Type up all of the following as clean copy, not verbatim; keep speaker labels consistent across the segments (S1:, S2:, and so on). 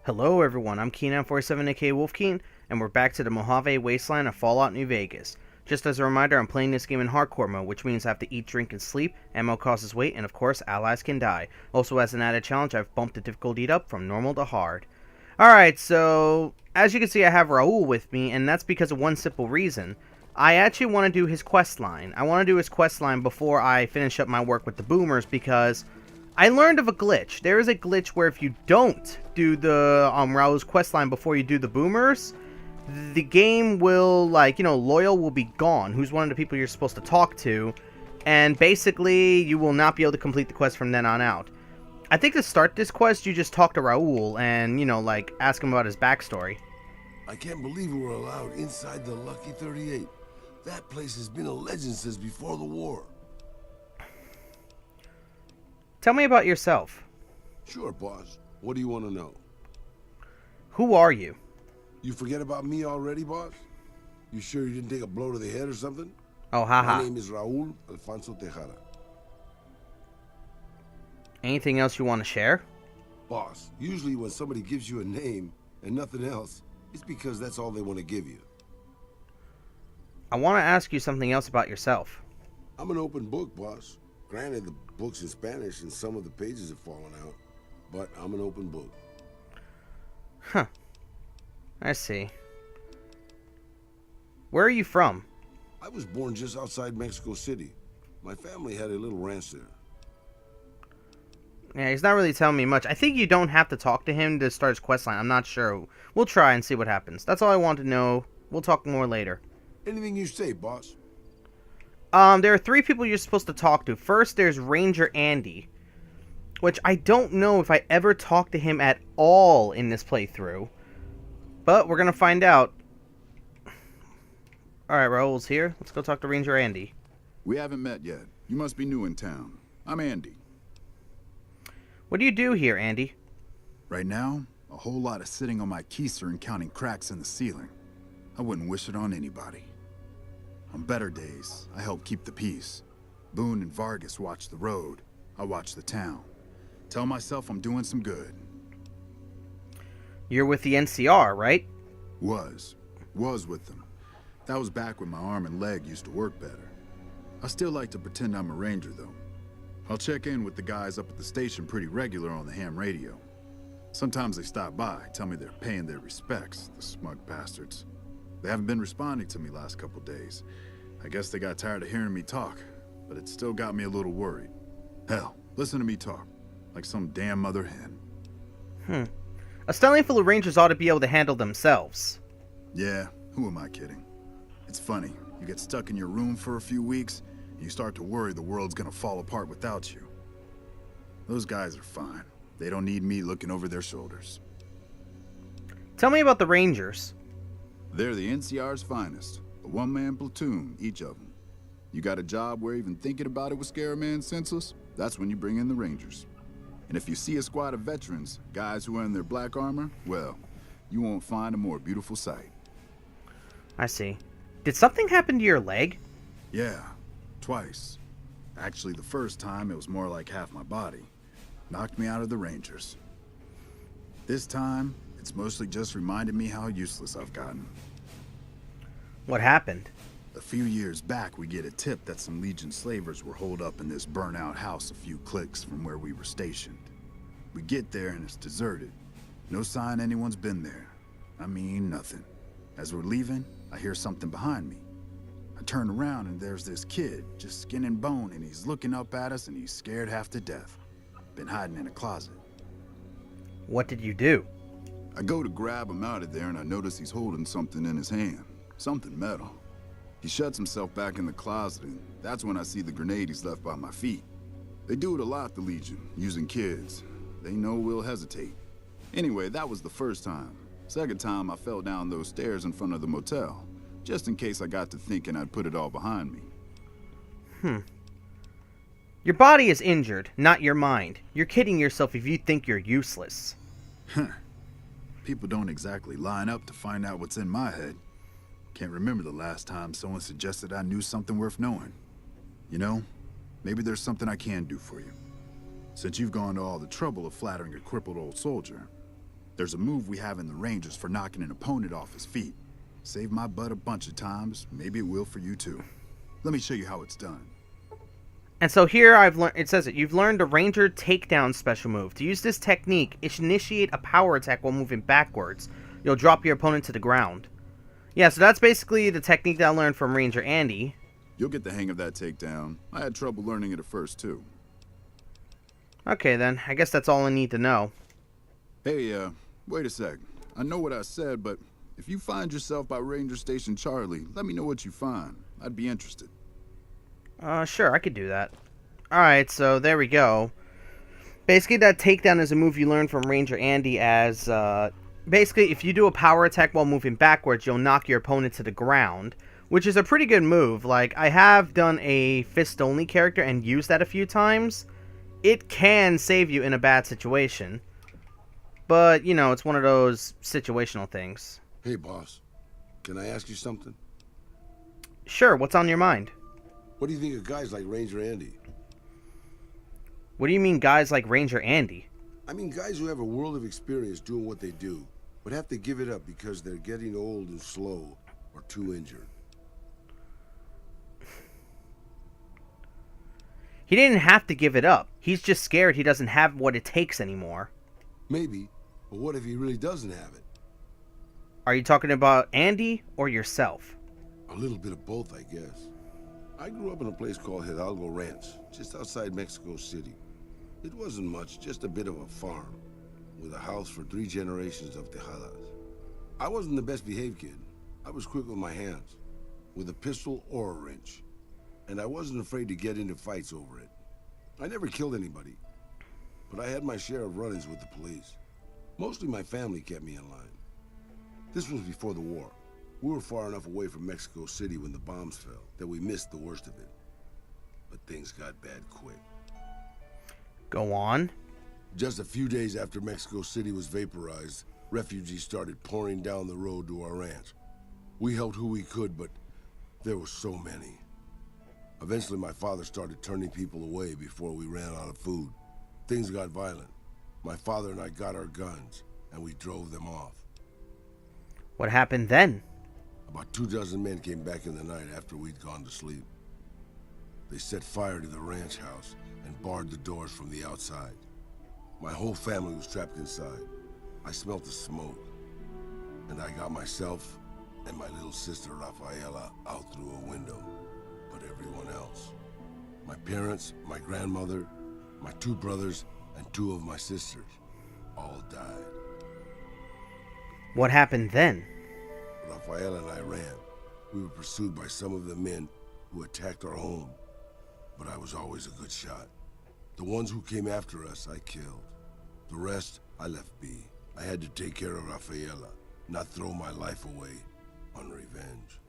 S1: Hello everyone, I'm Keenan47 aka Wolfkeen, and we're back to the Mojave Wasteland of Fallout New Vegas. Just as a reminder, I'm playing this game in hardcore mode, which means I have to eat, drink, and sleep, ammo causes weight, and of course, allies can die. Also, as an added challenge, I've bumped the difficulty up from normal to hard. Alright, so, as you can see, I have Raul with me, and that's because of one simple reason. I actually want to do his quest line. I want to do his quest line before I finish up my work with the boomers, because I learned of a glitch. There is a glitch where if you don't do the Raul's questline before you do the boomers, the game will, Loyal will be gone, who's one of the people you're supposed to talk to, and basically you will not be able to complete the quest from then on out. I think to start this quest, you just talk to Raul and, ask him about his backstory.
S2: I can't believe we were allowed inside the Lucky 38. That place has been a legend since before the war.
S1: Tell me about yourself.
S2: Sure, boss. What do you want to know?
S1: Who are you?
S2: You forget about me already, boss? You sure you didn't take a blow to the head or something?
S1: Oh, haha.
S2: My name is Raul Tejada.
S1: Anything else you want to share?
S2: Boss, usually when somebody gives you a name and nothing else, it's because that's all they want to give you.
S1: I want to ask you something else about yourself.
S2: I'm an open book, boss. Granted, the book's in Spanish and some of the pages have fallen out, but I'm an open book.
S1: Huh. I see. Where are you from?
S2: I was born just outside Mexico City. My family had a little ranch there.
S1: Yeah, he's not really telling me much. I think you don't have to talk to him to start his questline. I'm not sure. We'll try and see what happens. That's all I want to know. We'll talk more later.
S2: Anything you say, boss.
S1: There are three people you're supposed to talk to. First, there's Ranger Andy, which I don't know if I ever talked to him at all in this playthrough, but we're gonna find out. Alright, Raul's here. Let's go talk to Ranger Andy.
S3: We haven't met yet. You must be new in town. I'm Andy.
S1: What do you do here, Andy?
S3: Right now, a whole lot of sitting on my keister and counting cracks in the ceiling. I wouldn't wish it on anybody. On better days, I help keep the peace. Boone and Vargas watch the road. I watch the town. Tell myself I'm doing some good.
S1: You're with the NCR, right?
S3: Was with them. That was back when my arm and leg used to work better. I still like to pretend I'm a ranger, though. I'll check in with the guys up at the station pretty regular on the ham radio. Sometimes they stop by, tell me they're paying their respects, the smug bastards. They haven't been responding to me last couple days. I guess they got tired of hearing me talk, but it still got me a little worried. Hell, listen to me talk, like some damn mother hen.
S1: A stallion full of rangers ought to be able to handle themselves.
S3: Yeah, who am I kidding? It's funny, you get stuck in your room for a few weeks, and you start to worry the world's gonna fall apart without you. Those guys are fine. They don't need me looking over their shoulders.
S1: Tell me about the Rangers.
S3: They're the NCR's finest. A one-man platoon, each of them. You got a job where even thinking about it would scare a man senseless? That's when you bring in the Rangers. And if you see a squad of veterans, guys who are in their black armor, well, you won't find a more beautiful sight.
S1: I see. Did something happen to your leg?
S3: Yeah, twice. Actually, the first time it was more like half my body. Knocked me out of the Rangers. This time, it's mostly just reminded me how useless I've gotten.
S1: What happened?
S3: A few years back, we get a tip that some Legion slavers were holed up in this burnt-out house a few clicks from where we were stationed. We get there and it's deserted. No sign anyone's been there. I mean, nothing. As we're leaving, I hear something behind me. I turn around and there's this kid, just skin and bone, and he's looking up at us and he's scared half to death. Been hiding in a closet.
S1: What did you do?
S3: I go to grab him out of there and I notice he's holding something in his hand. Something metal. He shuts himself back in the closet and that's when I see the grenade he's left by my feet. They do it a lot, the Legion, using kids. They know we'll hesitate. Anyway, that was the first time. Second time I fell down those stairs in front of the motel. Just in case I got to thinking I'd put it all behind me.
S1: Your body is injured, not your mind. You're kidding yourself if you think you're useless.
S3: People don't exactly line up to find out what's in my head. Can't remember the last time someone suggested I knew something worth knowing. You know, maybe there's something I can do for you. Since you've gone to all the trouble of flattering a crippled old soldier, There's a move we have in the Rangers for knocking an opponent off his feet. Saved my butt a bunch of times. Maybe it will for you too. Let me show you how it's done.
S1: And so here I've learned, it says it, you've learned a Ranger takedown special move. To use this technique, initiate a power attack while moving backwards. You'll drop your opponent to the ground. Yeah, so that's basically the technique that I learned from Ranger Andy.
S3: You'll get the hang of that takedown. I had trouble learning it at first too.
S1: Okay then, I guess that's all I need to know.
S3: Hey, wait a sec. I know what I said, but if you find yourself by Ranger Station Charlie, let me know what you find. I'd be interested.
S1: Sure, I could do that. Alright, so there we go. Basically, that takedown is a move you learned from Ranger Andy as, basically, if you do a power attack while moving backwards, you'll knock your opponent to the ground, which is a pretty good move. Like, I have done a fist-only character and used that a few times. It can save you in a bad situation. But, you know, it's one of those situational things.
S2: Hey, boss. Can I ask you something?
S1: Sure, what's on your mind?
S2: What do you think of guys like Ranger Andy?
S1: What do you mean guys like Ranger Andy?
S2: I mean guys who have a world of experience doing what they do, but have to give it up because they're getting old and slow or too injured.
S1: He didn't have to give it up. He's just scared he doesn't have what it takes anymore.
S2: Maybe, but what if he really doesn't have it?
S1: Are you talking about Andy or yourself?
S2: A little bit of both, I guess. I grew up in a place called Hidalgo Ranch, just outside Mexico City. It wasn't much, just a bit of a farm, with a house for 3 generations of Tejadas. I wasn't the best behaved kid. I was quick with my hands, with a pistol or a wrench. And I wasn't afraid to get into fights over it. I never killed anybody, but I had my share of run-ins with the police. Mostly my family kept me in line. This was before the war. We were far enough away from Mexico City when the bombs fell that we missed the worst of it. But things got bad quick.
S1: Go on.
S2: Just a few days after Mexico City was vaporized, refugees started pouring down the road to our ranch. We helped who we could, but there were so many. Eventually, my father started turning people away before we ran out of food. Things got violent. My father and I got our guns, and we drove them off.
S1: What happened then?
S2: About 24 men came back in the night after we'd gone to sleep. They set fire to the ranch house and barred the doors from the outside. My whole family was trapped inside. I smelt the smoke, and I got myself and my little sister Rafaela out through a window. But everyone else, my parents, my grandmother, my 2 brothers, and 2 of my sisters, all died.
S1: What happened then?
S2: Rafaela and I ran. We were pursued by some of the men who attacked our home, but I was always a good shot. The ones who came after us, I killed. The rest, I left be. I had to take care of Rafaela, not throw my life away on revenge.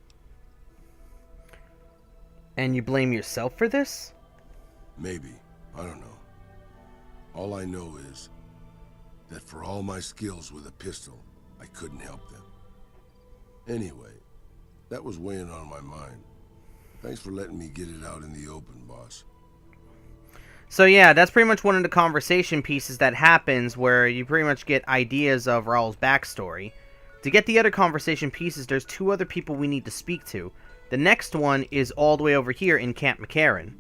S1: And you blame yourself for this?
S2: Maybe. I don't know. All I know is that for all my skills with a pistol, I couldn't help them. Anyway, that was weighing on my mind. Thanks for letting me get it out in the open, boss.
S1: So yeah, that's pretty much one of the conversation pieces that happens where you pretty much get ideas of Raul's backstory. To get the other conversation pieces, there's 2 other people we need to speak to. The next one is all the way over here in Camp McCarran.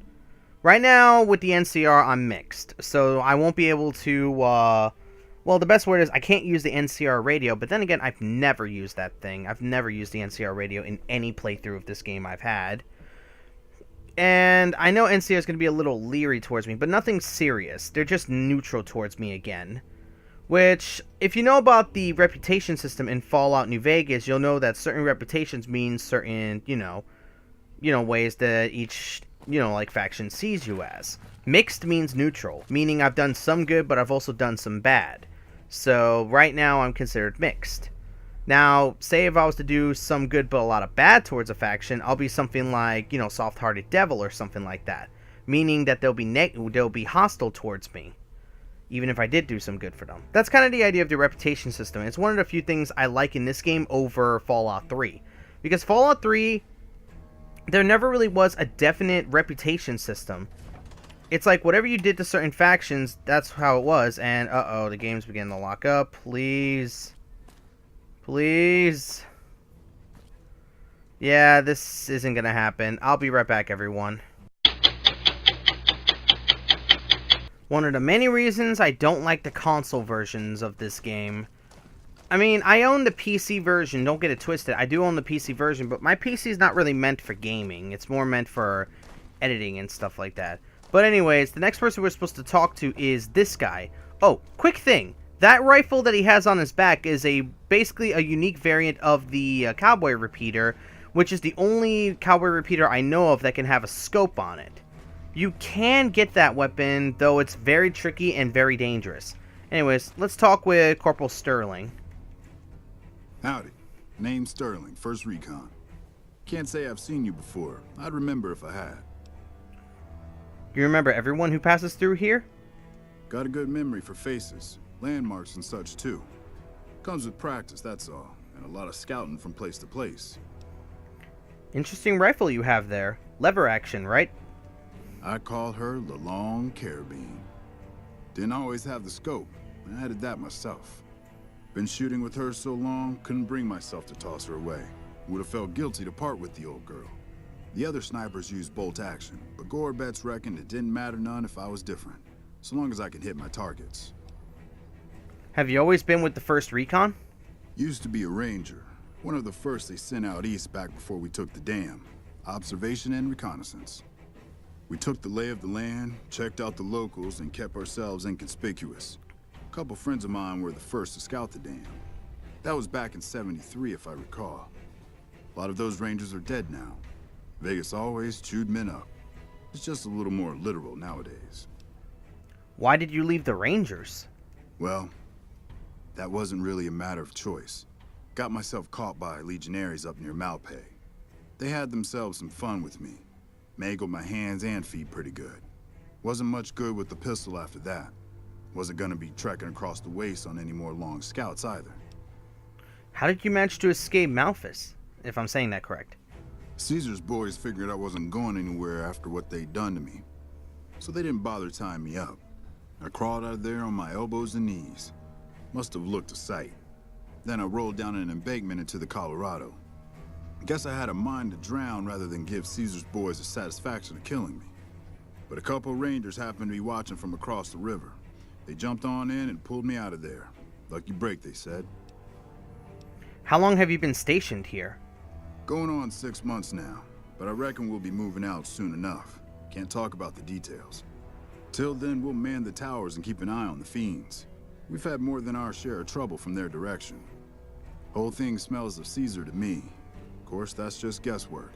S1: Right now, with the NCR, I'm mixed. So I won't be able to, well, the best word is I can't use the NCR radio, but then again, I've never used that thing. I've never used the NCR radio in any playthrough of this game I've had. And I know NCR is going to be a little leery towards me, but nothing serious. They're just neutral towards me again. Which, if you know about the reputation system in Fallout New Vegas, you'll know that certain reputations mean certain, you know, ways that each, like faction sees you as. Mixed means neutral, meaning I've done some good, but I've also done some bad. So, right now, I'm considered mixed. Now, say if I was to do some good but a lot of bad towards a faction, I'll be something like, soft-hearted devil or something like that. Meaning that they'll be hostile towards me, even if I did do some good for them. That's kind of the idea of the reputation system. It's one of the few things I like in this game over Fallout 3. Because Fallout 3, there never really was a definite reputation system. It's like whatever you did to certain factions, that's how it was. And uh-oh, the game's beginning to lock up. Please. Please. Yeah, this isn't gonna happen. I'll be right back, everyone. One of the many reasons I don't like the console versions of this game. I mean, I own the PC version, don't get it twisted. I do own the PC version, but my PC is not really meant for gaming. It's more meant for editing and stuff like that. But anyways, the next person we're supposed to talk to is this guy. Oh, quick thing. That rifle that he has on his back is basically a unique variant of the cowboy repeater, which is the only cowboy repeater I know of that can have a scope on it. You can get that weapon, though it's very tricky and very dangerous. Anyways, let's talk with Corporal Sterling.
S3: Howdy. Name's Sterling, 1st Recon. Can't say I've seen you before. I'd remember if I had.
S1: You remember everyone who passes through here?
S3: Got a good memory for faces, landmarks and such too. Comes with practice, that's all, and a lot of scouting from place to place.
S1: Interesting rifle you have there. Lever action, right?
S3: I call her the Long Carabine. Didn't always have the scope. I added that myself. Been shooting with her so long, couldn't bring myself to toss her away. Would have felt guilty to part with the old girl. The other snipers used bolt action, but Gorbets reckoned it didn't matter none if I was different, so long as I could hit my targets.
S1: Have you always been with the 1st Recon?
S3: Used to be a ranger, one of the first they sent out east back before we took the dam. Observation and reconnaissance. We took the lay of the land, checked out the locals, and kept ourselves inconspicuous. A couple friends of mine were the first to scout the dam. That was back in '73, if I recall. A lot of those rangers are dead now. Vegas always chewed men up. It's just a little more literal nowadays.
S1: Why did you leave the Rangers?
S3: Well, that wasn't really a matter of choice. Got myself caught by legionaries up near Malpay. They had themselves some fun with me. Mangled my hands and feet pretty good. Wasn't much good with the pistol after that. Wasn't gonna be trekking across the waste on any more long scouts either.
S1: How did you manage to escape Malphas, if I'm saying that correct?
S3: Caesar's boys figured I wasn't going anywhere after what they'd done to me, so they didn't bother tying me up. I crawled out of there on my elbows and knees. Must have looked a sight. Then I rolled down an embankment into the Colorado. Guess I had a mind to drown rather than give Caesar's boys the satisfaction of killing me. But a couple of rangers happened to be watching from across the river. They jumped on in and pulled me out of there. Lucky break, they said.
S1: How long have you been stationed here?
S3: Going on 6 months now, but I reckon we'll be moving out soon enough. Can't talk about the details. Till then, we'll man the towers and keep an eye on the fiends. We've had more than our share of trouble from their direction. Whole thing smells of Caesar to me. Of course, that's just guesswork.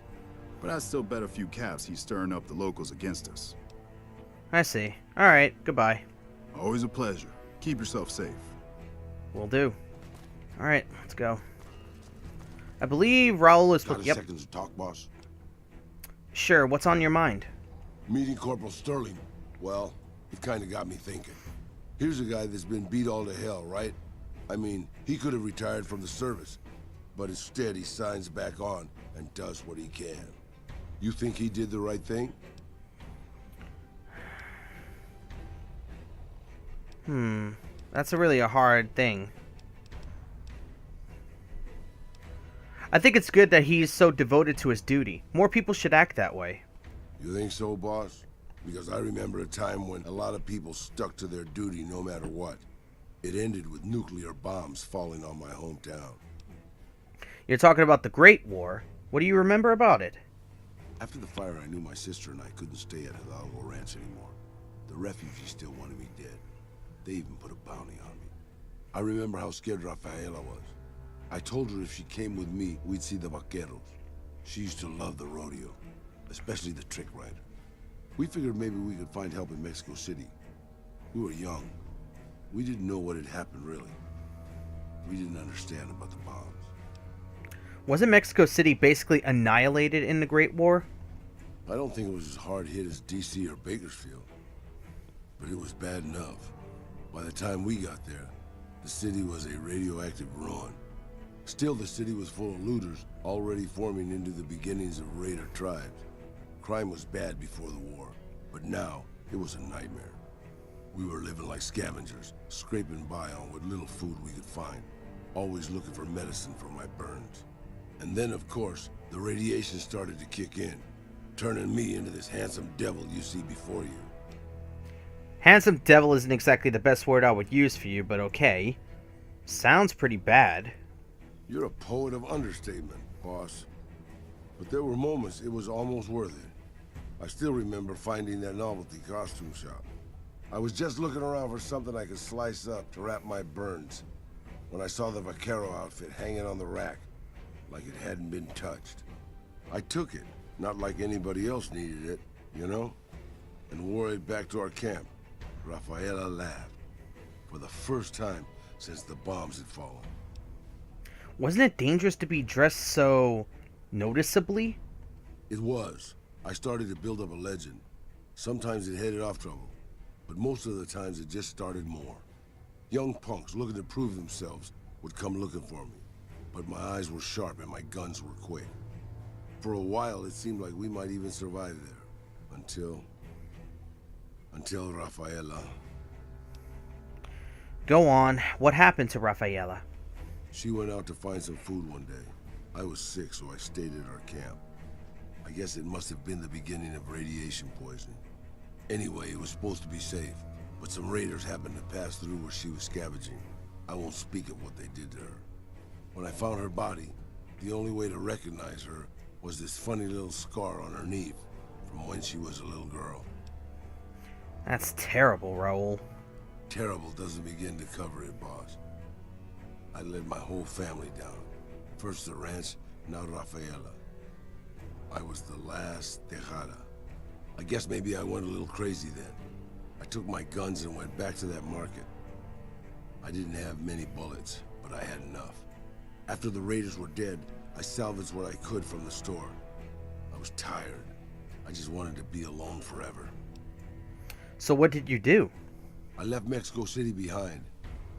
S3: But I'd still bet a few caps he's stirring up the locals against us.
S1: I see. Alright, goodbye.
S3: Always a pleasure. Keep yourself safe.
S1: Will do. Alright, let's go. I believe Raul is...
S2: Got a second to talk, boss?
S1: Sure, what's on your mind?
S2: Meeting Corporal Sterling. Well, it kind of got me thinking. Here's a guy that's been beat all to hell, right? I mean, he could have retired from the service, but instead he signs back on and does what he can. You think he did the right thing?
S1: That's really a hard thing. I think it's good that he's so devoted to his duty. More people should act that way.
S2: You think so, boss? Because I remember a time when a lot of people stuck to their duty no matter what. It ended with nuclear bombs falling on my hometown.
S1: You're talking about the Great War. What do you remember about it?
S2: After the fire, I knew my sister and I couldn't stay at Hidalgo Ranch anymore. The refugees still wanted me dead. They even put a bounty on me. I remember how scared Rafaela was. I told her if she came with me, we'd see the vaqueros. She used to love the rodeo, especially the trick rider. We figured maybe we could find help in Mexico City. We were young. We didn't know what had happened, really. We didn't understand about the bombs.
S1: Wasn't Mexico City basically annihilated in the Great War?
S2: I don't think it was as hard hit as DC or Bakersfield, but it was bad enough. By the time we got there, the city was a radioactive ruin. Still, the city was full of looters, already forming into the beginnings of raider tribes. Crime was bad before the war, but now, It was a nightmare. We were living like scavengers, scraping by on what little food we could find, always looking for medicine for my burns. And then, of course, the radiation started to kick in, turning me into this handsome devil you see before you.
S1: Handsome devil isn't exactly the best word I would use for you, but okay. Sounds pretty bad.
S2: You're a poet of understatement, boss. But there were moments it was almost worth it. I still remember finding that novelty costume shop. I was just looking around for something I could slice up to wrap my burns when I saw the vaquero outfit hanging on the rack like it hadn't been touched. I took it, not like anybody else needed it, you know, and wore it back to our camp. Rafaela laughed for the first time since the bombs had fallen.
S1: Wasn't it dangerous to be dressed so noticeably?
S2: It was. I started to build up a legend. Sometimes it headed off trouble, but most of the times it just started more. Young punks looking to prove themselves would come looking for me, but my eyes were sharp and my guns were quick. For a while, it seemed like we might even survive there, until Rafaela.
S1: Go on. What happened to Rafaela?
S2: She went out to find some food one day. I was sick, so I stayed at our camp. I guess it must have been the beginning of radiation poisoning. Anyway, it was supposed to be safe, but some raiders happened to pass through where she was scavenging. I won't speak of what they did to her. When I found her body, the only way to recognize her was this funny little scar on her knee from when she was a little girl.
S1: That's terrible, Raul.
S2: Terrible doesn't begin to cover it, boss. I led my whole family down. First the ranch, now Rafaela. I was the last Tejada. I guess maybe I went a little crazy then. I took my guns and went back to that market. I didn't have many bullets, but I had enough. After the raiders were dead, I salvaged what I could from the store. I was tired. I just wanted to be alone forever.
S1: So what did you do?
S2: I left Mexico City behind.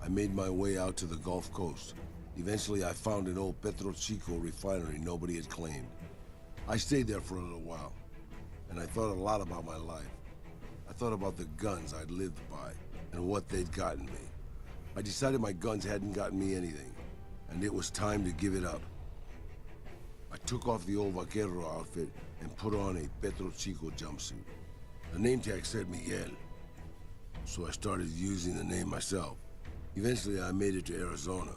S2: I made my way out to the Gulf Coast. Eventually, I found an old Petro Chico refinery nobody had claimed. I stayed there for a little while, and I thought a lot about my life. I thought about the guns I'd lived by, and what they'd gotten me. I decided my guns hadn't gotten me anything, and it was time to give it up. I took off the old vaquero outfit and put on a Petro Chico jumpsuit. The name tag said Miguel, so I started using the name myself. Eventually, I made it to Arizona.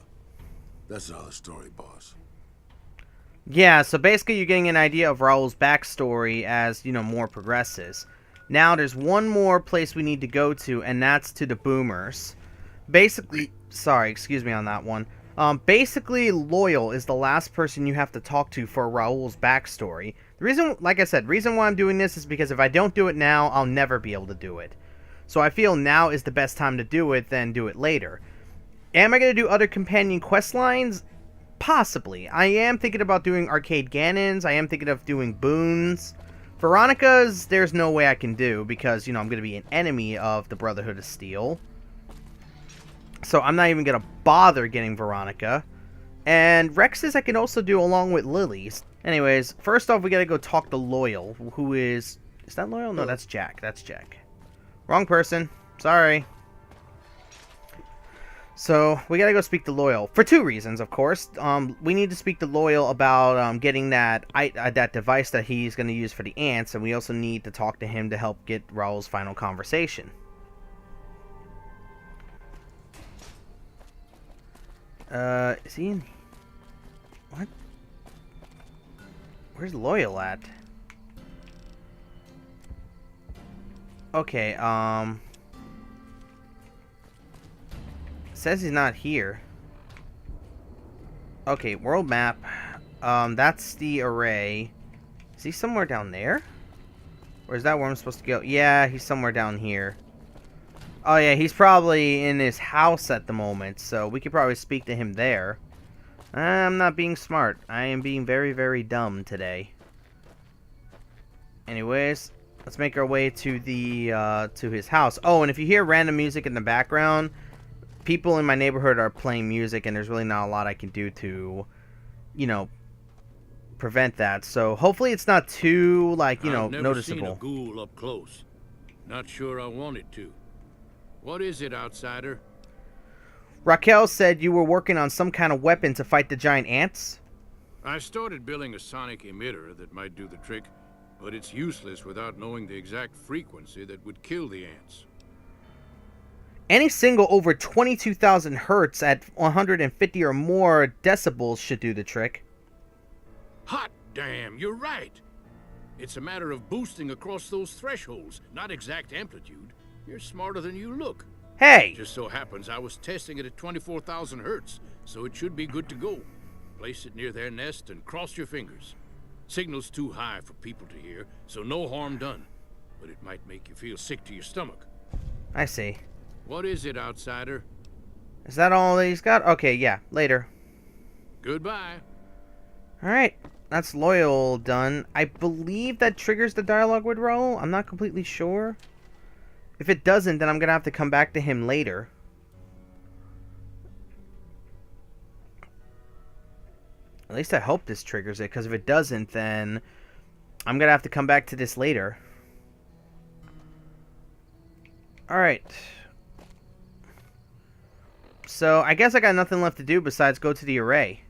S2: That's another story, boss.
S1: Yeah, so basically you're getting an idea of Raul's backstory as, more progresses. Now there's one more place we need to go to, and that's to the Boomers. Basically, sorry, excuse me on that one. Basically, Loyal is the last person you have to talk to for Raul's backstory. The reason, like I said, reason why I'm doing this is because if I don't do it now, I'll never be able to do it. So I feel now is the best time to do it than do it later. Am I going to do other companion quest lines? Possibly. I am thinking about doing Arcade Ganons. I am thinking of doing Boons. Veronica's, there's no way I can do because, I'm going to be an enemy of the Brotherhood of Steel. So I'm not even going to bother getting Veronica. And Rex's I can also do along with Lily's. Anyways, first off, we got to go talk to Loyal, who is... Is that Loyal? No, that's Jack. That's Jack. Wrong person. Sorry. So, we gotta go speak to Loyal. For two reasons, of course. We need to speak to Loyal about getting that device that he's gonna use for the ants, and we also need to talk to him to help get Raul's final conversation. Is he in... What? Where's Loyal at? Okay, says he's not here. Okay, world map. That's the array. Is he somewhere down there? Or is that where I'm supposed to go? Yeah, he's somewhere down here. Oh yeah, he's probably in his house at the moment, so we could probably speak to him there. I'm not being smart. I am being very, very dumb today. Anyways, let's make our way to the to his house. Oh, and if you hear random music in the background, people in my neighborhood are playing music, and there's really not a lot I can do to, prevent that. So hopefully it's not too, noticeable.
S4: I've never seen a ghoul up close. Not sure I wanted to. What is it, outsider?
S1: Raquel said you were working on some kind of weapon to fight the giant ants?
S4: I started building a sonic emitter that might do the trick, but it's useless without knowing the exact frequency that would kill the ants.
S1: Any single over 22,000 hertz at 150 or more decibels should do the trick.
S4: Hot damn, you're right! It's a matter of boosting across those thresholds, not exact amplitude. You're smarter than you look.
S1: Hey!
S4: Just so happens I was testing it at 24,000 hertz, so it should be good to go. Place it near their nest and cross your fingers. Signal's too high for people to hear, so no harm done. But it might make you feel sick to your stomach.
S1: I see.
S4: What is it, outsider?
S1: Is that all he's got? Okay, yeah, later.
S4: Goodbye.
S1: Alright, that's Loyal done. I believe that triggers the dialogue with Raul. I'm not completely sure. If it doesn't, then I'm going to have to come back to him later. At least I hope this triggers it, because if it doesn't, then I'm going to have to come back to this later. Alright. So, I guess I got nothing left to do besides go to the array.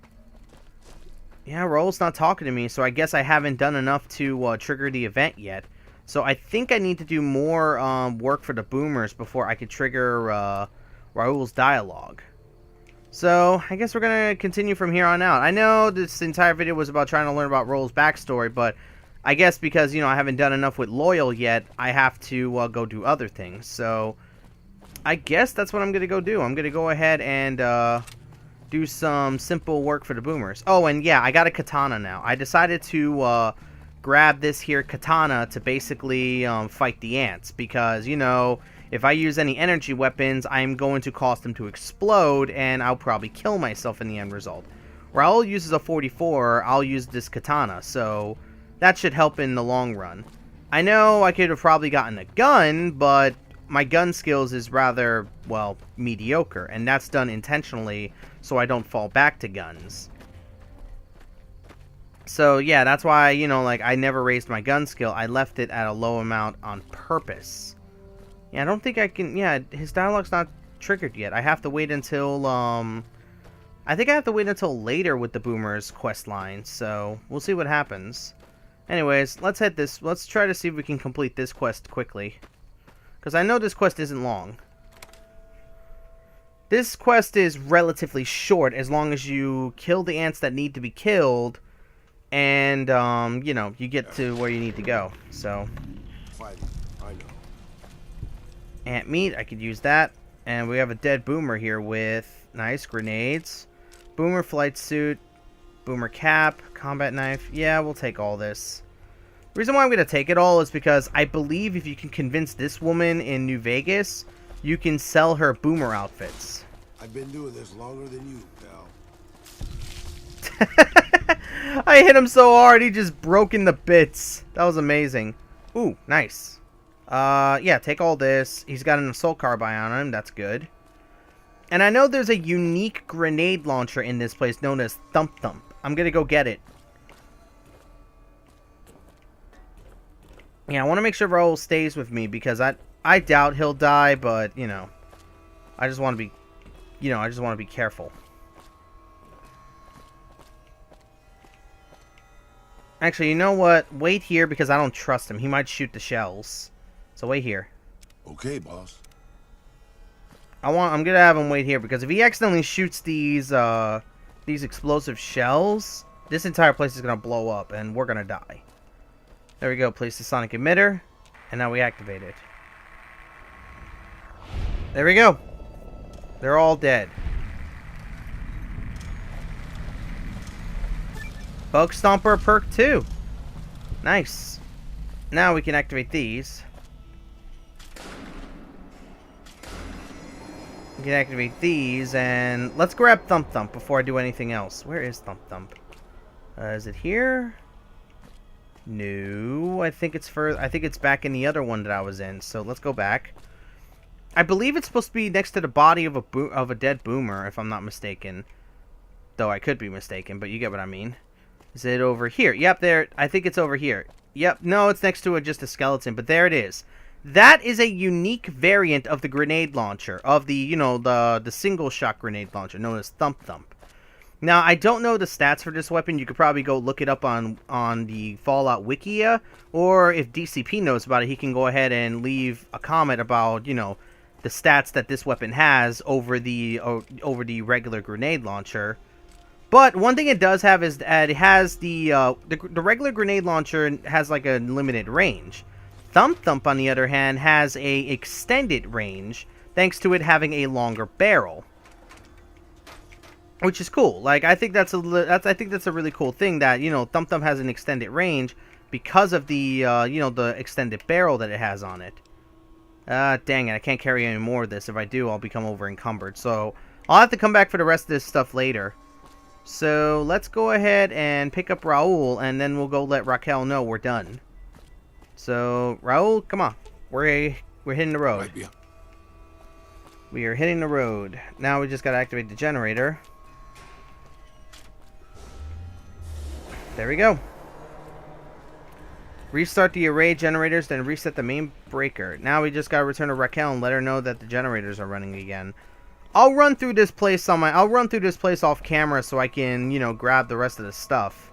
S1: Yeah, Raul's not talking to me, so I guess I haven't done enough to trigger the event yet. So I think I need to do more work for the boomers before I could trigger Raul's dialogue. So I guess we're going to continue from here on out. I know this entire video was about trying to learn about Raul's backstory, but I guess because, you know, I haven't done enough with Loyal yet, I have to go do other things. So I guess that's what I'm going to go do. I'm going to go ahead and do some simple work for the boomers. Oh, and yeah, I got a katana now. I decided to grab this here katana to basically fight the ants, because, you know, if I use any energy weapons, I'm going to cause them to explode, and I'll probably kill myself in the end result. Raul uses a 44, I'll use this katana, so that should help in the long run. I know I could have probably gotten a gun, but my gun skills is rather, well, mediocre, and that's done intentionally so I don't fall back to guns. So, yeah, that's why, you know, like, I never raised my gun skill. I left it at a low amount on purpose. Yeah, I don't think I can... Yeah, his dialogue's not triggered yet. I have to wait until, I think I have to wait until later with the Boomers quest line, so we'll see what happens. Anyways, let's hit this. Let's try to see if we can complete this quest quickly. Because I know this quest isn't long. This quest is relatively short as long as you kill the ants that need to be killed. And, you know, you get to where you need to go, so.
S2: Fighting, I know.
S1: Ant meat, I could use that. And we have a dead boomer here with nice grenades. Boomer flight suit. Boomer cap. Combat knife. Yeah, we'll take all this. The reason why I'm going to take it all is because I believe if you can convince this woman in New Vegas, you can sell her boomer outfits.
S2: I've been doing this longer than you, pal.
S1: I hit him so hard, he just broke into bits. That was amazing. Ooh, nice. Yeah, take all this. He's got an assault carbine on him. That's good. And I know there's a unique grenade launcher in this place known as Thump Thump. I'm gonna go get it. Yeah, I want to make sure Raul stays with me because I doubt he'll die, but, you know, I just want to be, I just want to be careful. Actually, you know what? Wait here because I don't trust him. He might shoot the shells. So wait here.
S2: Okay, boss.
S1: I'm gonna have him wait here because if he accidentally shoots these explosive shells, this entire place is gonna blow up and we're gonna die. There we go. Place the sonic emitter, and now we activate it. There we go. They're all dead. Bug Stomper perk 2. Nice. Now we can activate these. We can activate these, and let's grab Thump Thump before I do anything else. Where is Thump Thump? Is it here? No, I think it's back in the other one that I was in. So let's go back. I believe it's supposed to be next to the body of a dead boomer, if I'm not mistaken. Though I could be mistaken, but you get what I mean. Is it over here? Yep, there. I think it's over here. Yep. No, it's next to just a skeleton, but there it is. That is a unique variant of the grenade launcher, of the, you know, the single shot grenade launcher known as Thump Thump. Now, I don't know the stats for this weapon. You could probably go look it up on the Fallout Wikia, or if DCP knows about it, he can go ahead and leave a comment about, you know, the stats that this weapon has over the regular grenade launcher. But one thing it does have is that it has the regular grenade launcher has like a limited range. Thump Thump, on the other hand, has a extended range thanks to it having a longer barrel, which is cool. Like, I think that's a really cool thing that, you know, Thump Thump has an extended range because of the you know, the extended barrel that it has on it. Dang it, I can't carry any more of this. If I do, I'll become over encumbered. So I'll have to come back for the rest of this stuff later. So let's go ahead and pick up Raul, and then we'll go let Raquel know we're done. So, Raul, come on. We're hitting the road.
S2: Right, yeah.
S1: We are hitting the road. Now we just gotta activate the generator. There we go. Restart the array generators, then reset the main breaker. Now we just gotta return to Raquel and let her know that the generators are running again. I'll run through this place off camera so I can, you know, grab the rest of the stuff.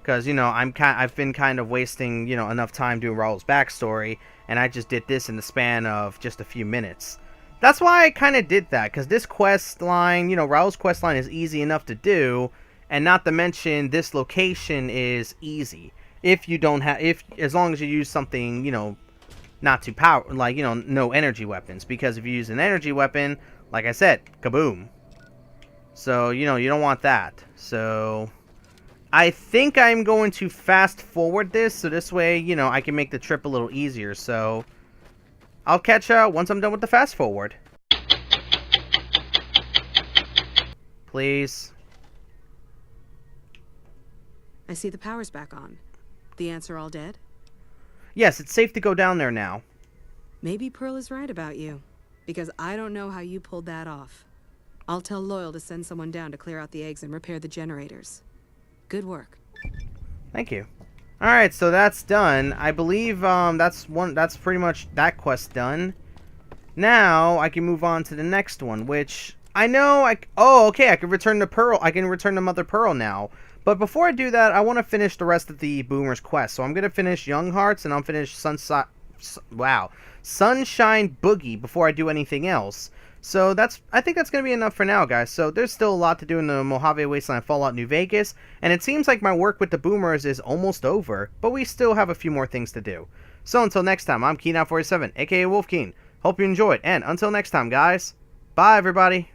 S1: Because, you know, I've been kind of wasting, you know, enough time doing Raul's backstory, and I just did this in the span of just a few minutes. That's why I kind of did that, because this quest line, you know, Raul's quest line is easy enough to do, and not to mention this location is easy. If you don't have, as long as you use something, you know, not too like, you know, no energy weapons, because if you use an energy weapon, like I said, kaboom. So, you know, you don't want that. So I think I'm going to fast forward this, so this way, you know, I can make the trip a little easier. So I'll catch up once I'm done with the fast forward. Please.
S5: I see the power's back on. The ants are all dead?
S1: Yes, it's safe to go down there now.
S5: Maybe Pearl is right about you, because I don't know how you pulled that off. I'll tell Loyal to send someone down to clear out the eggs and repair the generators. Good work.
S1: Thank you. Alright, so that's done. I believe that's pretty much that quest done. Now I can move on to the next one, which I know oh, okay, I can return to Pearl. I can return to Mother Pearl now. But before I do that, I want to finish the rest of the Boomer's quest. So I'm going to finish Young Hearts, and I'll finish Sunshine Boogie before I do anything else. So I think that's going to be enough for now, guys. So there's still a lot to do in the Mojave Wasteland Fallout New Vegas, and it seems like my work with the Boomers is almost over, but we still have a few more things to do. So until next time, I'm Keen47, aka Wolfkeen. Hope you enjoyed, and until next time, guys, bye everybody.